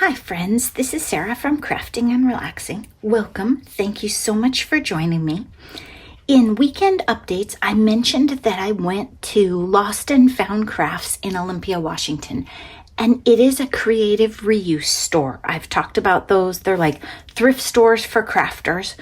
Hi friends, this is Sarah from Crafting and Relaxing. Welcome. Thank you so much for joining me. In weekend updates, I mentioned that I went to Lost and Found Crafts in Olympia, Washington, and it is a creative reuse store. I've talked about those. They're like thrift stores for crafters.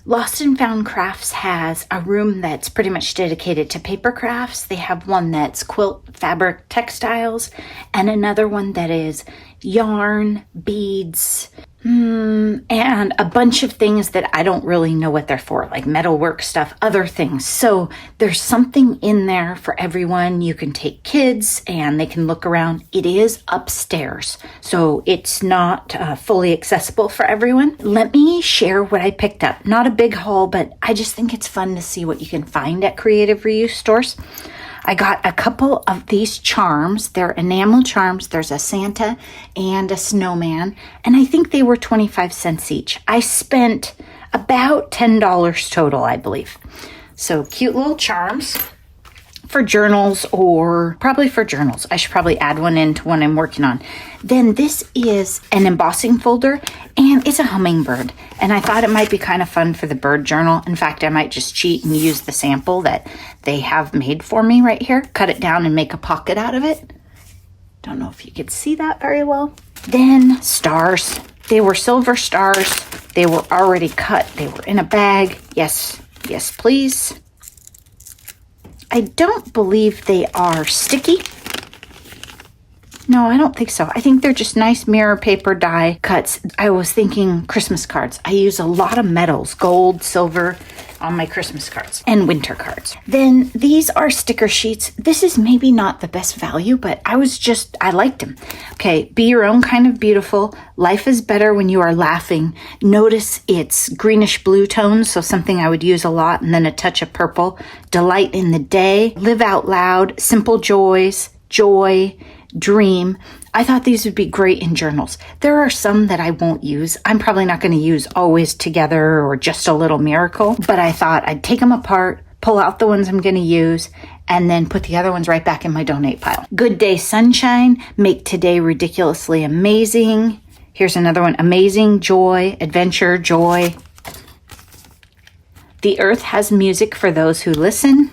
Lost and Found Crafts has a room that's pretty much dedicated to paper crafts. They have one that's quilt, fabric, textiles, and another one that is yarn, beads, and a bunch of things that I don't really know what they're for, like metalwork stuff, other things. So there's something in there for everyone. You can take kids and they can look around. It is upstairs, so it's not fully accessible for everyone. Let me share what I picked up. Not a big haul, but I just think it's fun to see what you can find at creative reuse stores. I got a couple of these charms. They're enamel charms. There's a Santa and a snowman, and I think they were 25 cents each. I spent about $10 total, I believe. So cute little charms for journals, or probably for journals. I should probably add one into one I'm working on. Then this is an embossing folder, and it's a hummingbird. And I thought it might be kind of fun for the bird journal. In fact, I might just cheat and use the sample that they have made for me right here. Cut it down and make a pocket out of it. Don't know if you could see that very well. Then stars. They were silver stars. They were already cut. They were in a bag. Yes, please. I don't believe they are sticky. No, I don't think so. I think they're just nice mirror paper die cuts. I was thinking Christmas cards. I use a lot of metals, gold, silver, on my Christmas cards and winter cards. Then these are sticker sheets. This is maybe not the best value, but I liked them. Okay, be your own kind of beautiful. Life is better when you are laughing. Notice it's greenish blue tones, so something I would use a lot, and then a touch of purple. Delight in the day. Live out loud. Simple joys. Joy. Dream. I thought these would be great in journals. There are some that I won't use. I'm probably not going to use Always Together or Just a Little Miracle, but I thought I'd take them apart, pull out the ones I'm going to use, and then put the other ones right back in my donate pile. Good Day Sunshine. Make today ridiculously amazing. Here's another one. Amazing. Joy. Adventure. Joy. The earth has music for those who listen.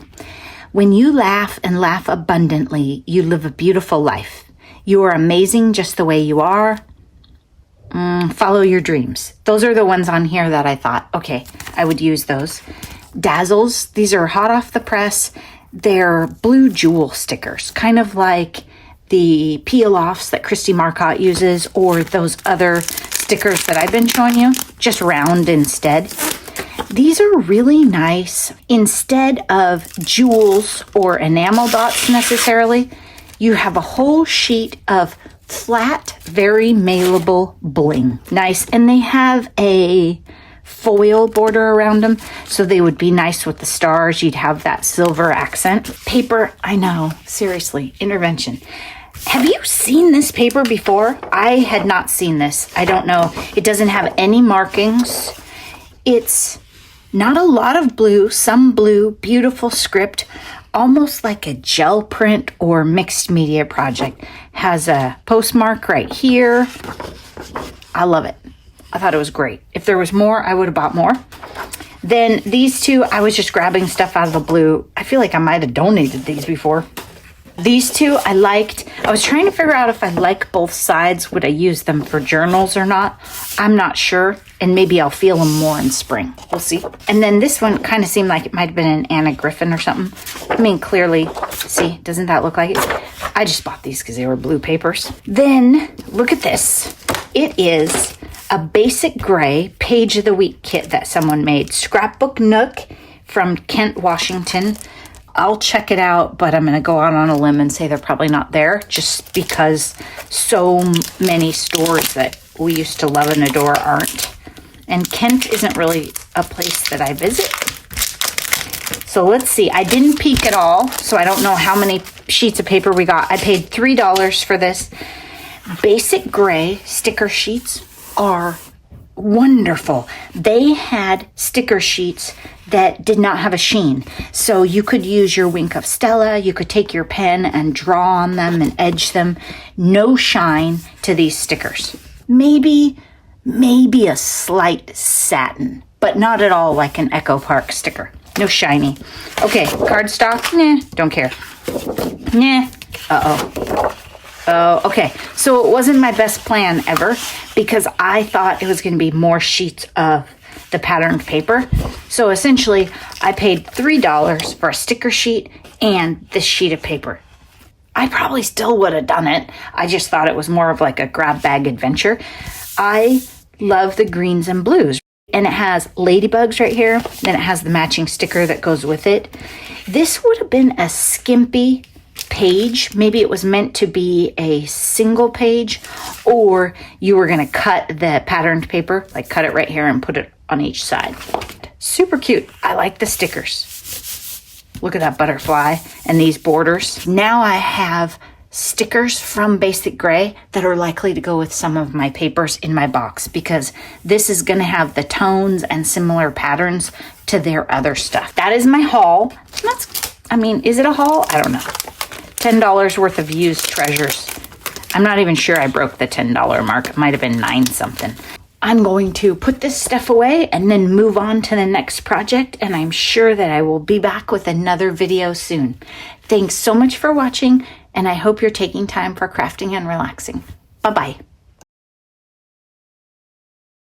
When you laugh and laugh abundantly, you live a beautiful life. You are amazing just the way you are. Follow your dreams. Those are the ones on here that I thought, okay, I would use those. Dazzles. These are hot off the press. They're blue jewel stickers, kind of like the peel-offs that Christy Marcotte uses, or those other stickers that I've been showing you, just round instead. These are really nice. Instead of jewels or enamel dots necessarily, you have a whole sheet of flat, very malleable bling. Nice. And they have a foil border around them, so they would be nice with the stars. You'd have that silver accent. Paper, I know, seriously, intervention. Have you seen this paper before? I had not seen this. I don't know. It doesn't have any markings. It's not a lot of blue, some blue, beautiful script, almost like a gel print or mixed media project. Has a postmark right here. I love it. I thought it was great. If there was more, I would have bought more. Then these two, I was just grabbing stuff out of the blue. I feel like I might have donated these before. These two I liked. I was trying to figure out if I like both sides. Would I use them for journals or not? I'm not sure. And maybe I'll feel them more in spring. We'll see. And then this one kind of seemed like it might have been an Anna Griffin or something. I mean, clearly, see, doesn't that look like it? I just bought these because they were blue papers. Then, look at this. It is a basic gray page of the week kit that someone made. Scrapbook Nook from Kent, Washington. I'll check it out, but I'm going to go out on a limb and say they're probably not there, just because so many stores that we used to love and adore aren't. And Kent isn't really a place that I visit. So let's see. I didn't peek at all, so I don't know how many sheets of paper we got. I paid $3 for this. Basic gray sticker sheets are wonderful. They had sticker sheets that did not have a sheen. So you could use your Wink of Stella, you could take your pen and draw on them and edge them. No shine to these stickers. maybe a slight satin, but not at all like an Echo Park sticker. No shiny. Okay, cardstock, nah, don't care. Nah, Oh, okay. So it wasn't my best plan ever because I thought it was going to be more sheets of the patterned paper. So essentially, I paid $3 for a sticker sheet and this sheet of paper. I probably still would have done it. I just thought it was more of like a grab bag adventure. I love the greens and blues. And it has ladybugs right here. Then it has the matching sticker that goes with it. This would have been a skimpy page. Maybe it was meant to be a single page, or you were going to cut the patterned paper, like cut it right here and put it on each side. Super cute. I like the stickers. Look at that butterfly and these borders. Now I have stickers from Basic Gray that are likely to go with some of my papers in my box because this is going to have the tones and similar patterns to their other stuff. That is my haul. Is it a haul? I don't know. $10 worth of used treasures. I'm not even sure I broke the $10 mark. It might have been 9 something. I'm going to put this stuff away and then move on to the next project, and I'm sure that I will be back with another video soon. Thanks so much for watching, and I hope you're taking time for crafting and relaxing. Bye-bye.